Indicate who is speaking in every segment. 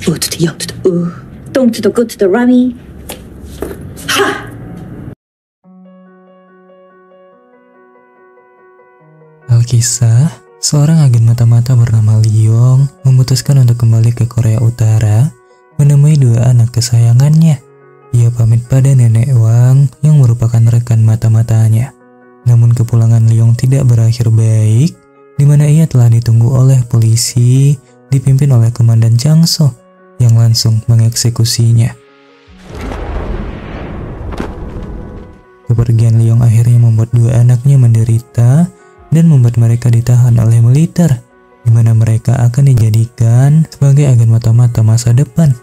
Speaker 1: U to the yang to the dong to the go to the rami. Ha!
Speaker 2: Alkisah, seorang agen mata-mata bernama Leong memutuskan untuk kembali ke Korea Utara menemui dua anak kesayangannya. Ia pamit pada nenek Wang yang merupakan rekan mata-matanya. Namun kepulangan Leong tidak berakhir baik, di mana ia telah ditunggu oleh polisi dipimpin oleh Komandan Changso yang langsung mengeksekusinya. Kepergian Leong akhirnya membuat dua anaknya menderita dan membuat mereka ditahan oleh militer, di mana mereka akan dijadikan sebagai agen mata-mata masa depan.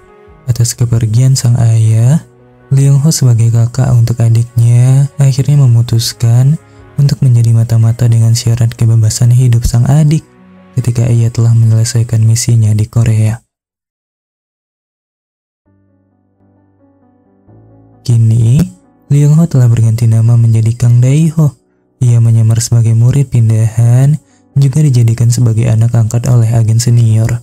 Speaker 2: Atas kepergian sang ayah, Leong Ho sebagai kakak untuk adiknya akhirnya memutuskan untuk menjadi mata-mata dengan syarat kebebasan hidup sang adik ketika ia telah menyelesaikan misinya di Korea. Kini, Leong Ho telah berganti nama menjadi Kang Dae-ho. Ia menyamar sebagai murid pindahan, juga dijadikan sebagai anak angkat oleh agen senior.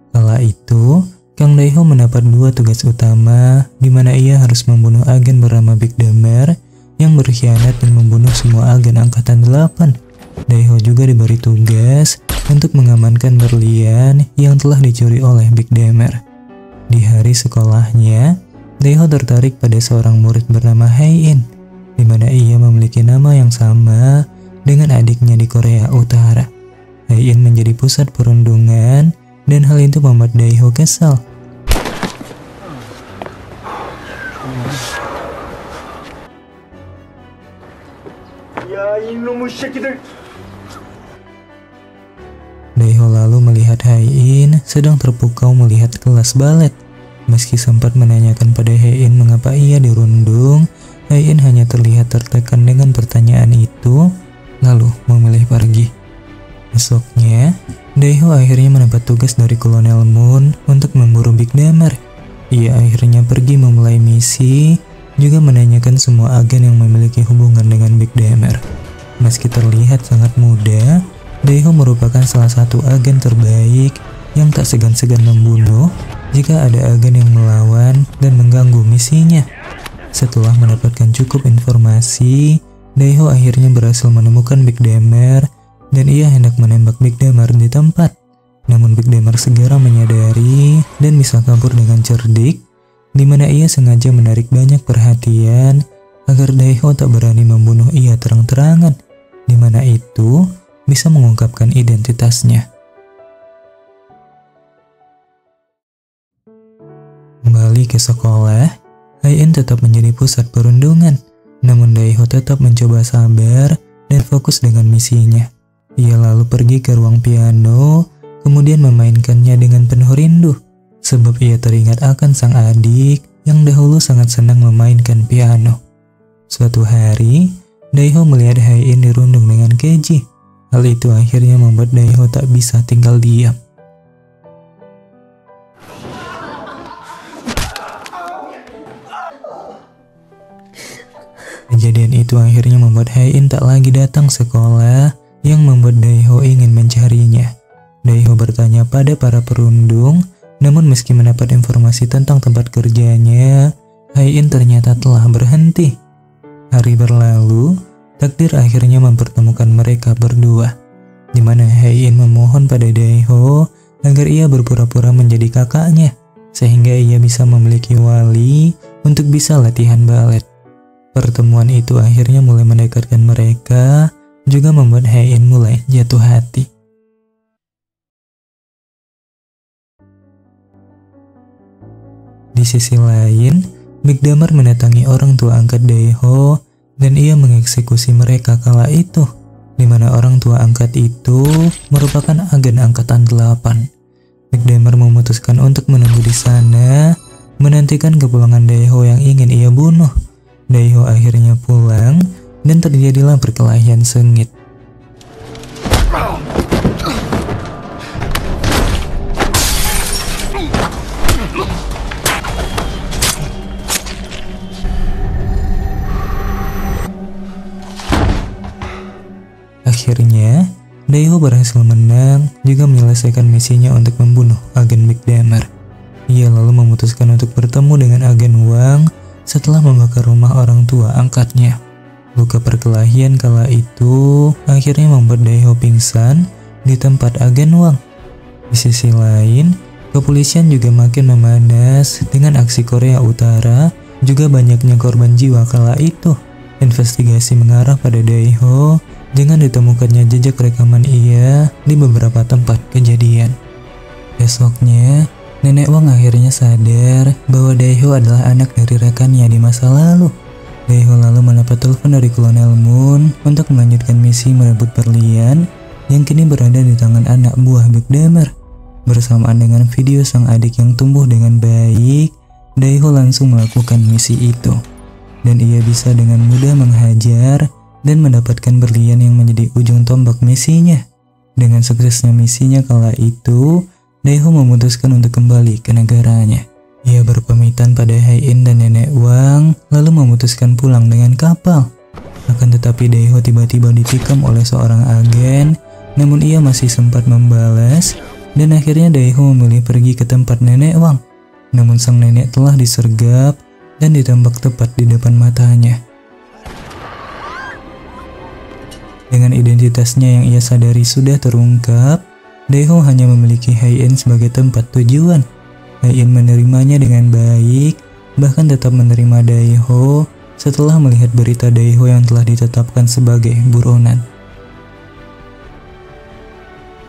Speaker 2: Kala itu, Kang Dae-ho mendapat dua tugas utama, di mana ia harus membunuh agen bernama Big Damer yang berkhianat dan membunuh semua agen Angkatan 8. Dae-ho juga diberi tugas untuk mengamankan berlian yang telah dicuri oleh Big Damer. Di hari sekolahnya, Dae-ho tertarik pada seorang murid bernama Hae-in, di mana ia memiliki nama yang sama dengan adiknya di Korea Utara. Hae-in menjadi pusat perundungan dan hal itu membuat Dae-ho kesal. Dae-ho lalu melihat Hae-in sedang terpukau melihat kelas balet. Meski sempat menanyakan pada Hae-in mengapa ia dirundung, Hae-in hanya terlihat tertekan dengan pertanyaan itu, lalu memilih pergi. Besoknya, Dae-ho akhirnya mendapat tugas dari Kolonel Moon untuk memburu Big Damer. Ia akhirnya pergi memulai misi, juga menanyakan semua agen yang memiliki hubungan dengan Big Damer. Meski terlihat sangat muda, Dae-ho merupakan salah satu agen terbaik yang tak segan-segan membunuh jika ada agen yang melawan dan mengganggu misinya. Setelah mendapatkan cukup informasi, Dae-ho akhirnya berhasil menemukan Big Damer dan ia hendak menembak Big Damer di tempat. Namun Big Damer segera menyadari dan bisa kabur dengan cerdik, di mana ia sengaja menarik banyak perhatian agar Dae-ho tak berani membunuh ia terang-terangan, di mana itu bisa mengungkapkan identitasnya. Kembali ke sekolah, Hae-in tetap menjadi pusat perundungan, namun Dae-ho tetap mencoba sabar dan fokus dengan misinya. Ia lalu pergi ke ruang piano, kemudian memainkannya dengan penuh rindu, sebab ia teringat akan sang adik yang dahulu sangat senang memainkan piano. Suatu hari, Dae-ho melihat Hae-in dirundung dengan keji. Hal itu akhirnya membuat Dae-ho tak bisa tinggal diam. Kejadian itu akhirnya membuat Hae-in tak lagi datang sekolah, yang membuat Dae-ho ingin mencarinya. Dae-ho bertanya pada para perundung, namun meski mendapat informasi tentang tempat kerjanya, Hae-in ternyata telah berhenti. Hari berlalu, takdir akhirnya mempertemukan mereka berdua, di mana Hae-in memohon pada Dae-ho agar ia berpura-pura menjadi kakaknya, sehingga ia bisa memiliki wali untuk bisa latihan balet. Pertemuan itu akhirnya mulai mendekatkan mereka, juga membuat Hae-in mulai jatuh hati. Di sisi lain, Big Damer mendatangi orang tua angkat Dae-ho dan ia mengeksekusi mereka kala itu, di mana orang tua angkat itu merupakan agen Angkatan 8. Big Damer memutuskan untuk menunggu di sana, menantikan kepulangan Dae-ho yang ingin ia bunuh. Dae-ho akhirnya pulang dan terjadilah perkelahian sengit. Akhirnya, Dae-ho berhasil menang, juga menyelesaikan misinya untuk membunuh agen Big Damer. Ia lalu memutuskan untuk bertemu dengan agen Wang setelah membakar rumah orang tua angkatnya. Luka perkelahian kala itu akhirnya membuat Daeho pingsan di tempat agen Wang. Di sisi lain, kepolisian juga makin memanas dengan aksi Korea Utara, juga banyaknya korban jiwa kala itu. Investigasi mengarah pada Daeho dengan ditemukannya jejak rekaman ia di beberapa tempat kejadian. Besoknya, Nenek Wang akhirnya sadar bahwa Daeho adalah anak dari rekannya di masa lalu. Daeho lalu mendapat telepon dari Kolonel Moon untuk melanjutkan misi merebut berlian yang kini berada di tangan anak buah Big Damer. Bersamaan dengan video sang adik yang tumbuh dengan baik, Daeho langsung melakukan misi itu. Dan ia bisa dengan mudah menghajar dan mendapatkan berlian yang menjadi ujung tombak misinya. Dengan suksesnya misinya kala itu, Daeho memutuskan untuk kembali ke negaranya. Ia berpamitan pada Hai-in dan Nenek Wang, lalu memutuskan pulang dengan kapal. Akan tetapi Daeho tiba-tiba ditikam oleh seorang agen, namun ia masih sempat membalas, dan akhirnya Daeho memilih pergi ke tempat Nenek Wang. Namun sang nenek telah disergap dan ditembak tepat di depan matanya. Dengan identitasnya yang ia sadari sudah terungkap, Daeho hanya memiliki Hai-in sebagai tempat tujuan. Hai-in menerimanya dengan baik, bahkan tetap menerima Daeho setelah melihat berita Daeho yang telah ditetapkan sebagai buronan.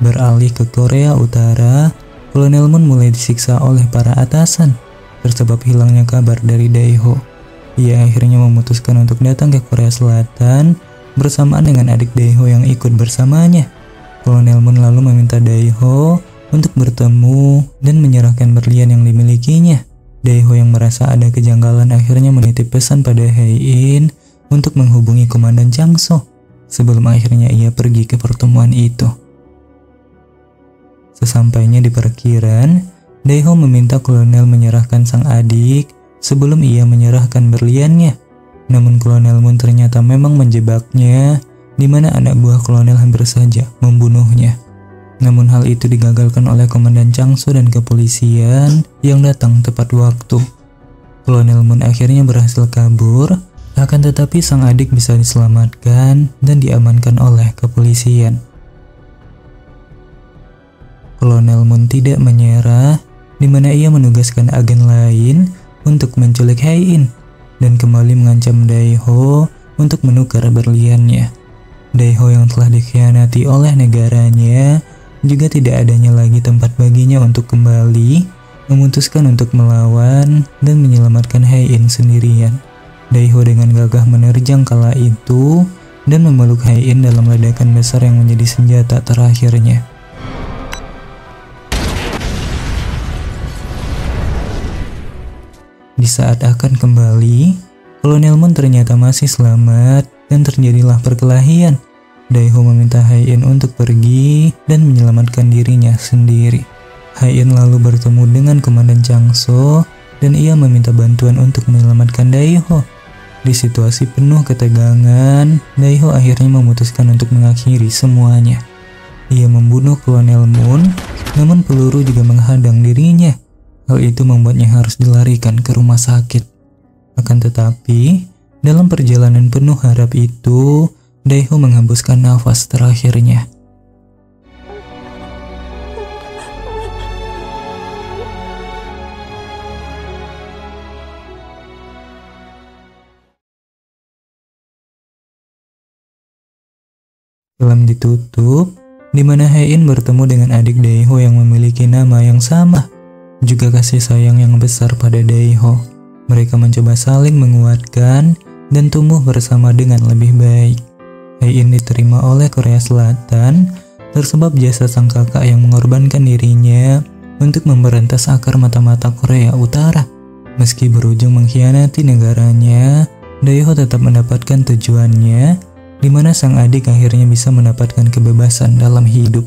Speaker 2: Beralih ke Korea Utara, Kolonel Moon mulai disiksa oleh para atasan tersebab hilangnya kabar dari Daeho. Ia akhirnya memutuskan untuk datang ke Korea Selatan bersamaan dengan adik Daeho yang ikut bersamanya. Kolonel Moon lalu meminta Daeho untuk bertemu dan menyerahkan berlian yang dimilikinya. Daeho yang merasa ada kejanggalan akhirnya menitip pesan pada Hai-in untuk menghubungi Komandan Changso sebelum akhirnya ia pergi ke pertemuan itu. Sesampainya di parkiran, Daeho meminta kolonel menyerahkan sang adik sebelum ia menyerahkan berliannya. Namun Kolonel Moon ternyata memang menjebaknya, di mana anak buah kolonel hampir saja membunuhnya. Namun hal itu digagalkan oleh Komandan Changso dan kepolisian yang datang tepat waktu. Kolonel Moon akhirnya berhasil kabur, akan tetapi sang adik bisa diselamatkan dan diamankan oleh kepolisian. Kolonel Moon tidak menyerah, di mana ia menugaskan agen lain untuk menculik Hai-in dan kembali mengancam Daeho untuk menukar berliannya. Daeho yang telah dikhianati oleh negaranya juga tidak adanya lagi tempat baginya untuk kembali, memutuskan untuk melawan dan menyelamatkan Hai-in sendirian. Daeho dengan gagah menerjang kala itu dan memeluk Hai-in dalam ledakan besar yang menjadi senjata terakhirnya. Di saat akan kembali, Kolonel Moon ternyata masih selamat dan terjadilah perkelahian. Daeho meminta Hai-in untuk pergi dan menyelamatkan dirinya sendiri. Hai-in lalu bertemu dengan Komandan Changso dan ia meminta bantuan untuk menyelamatkan Daeho. Di situasi penuh ketegangan, Daeho akhirnya memutuskan untuk mengakhiri semuanya. Ia membunuh Kolonel Moon, namun peluru juga menghadang dirinya. Hal itu membuatnya harus dilarikan ke rumah sakit. Akan tetapi, dalam perjalanan penuh harap itu, Daeho menghembuskan nafas terakhirnya. Film ditutup, di mana Hai-in bertemu dengan adik Daeho yang memiliki nama yang sama, juga kasih sayang yang besar pada Daeho. Mereka mencoba saling menguatkan dan tumbuh bersama dengan lebih baik. Hai-in diterima oleh Korea Selatan tersebab jasa sang kakak yang mengorbankan dirinya untuk memberantas akar mata-mata Korea Utara. Meski berujung mengkhianati negaranya, Daeho tetap mendapatkan tujuannya, di mana sang adik akhirnya bisa mendapatkan kebebasan dalam hidup.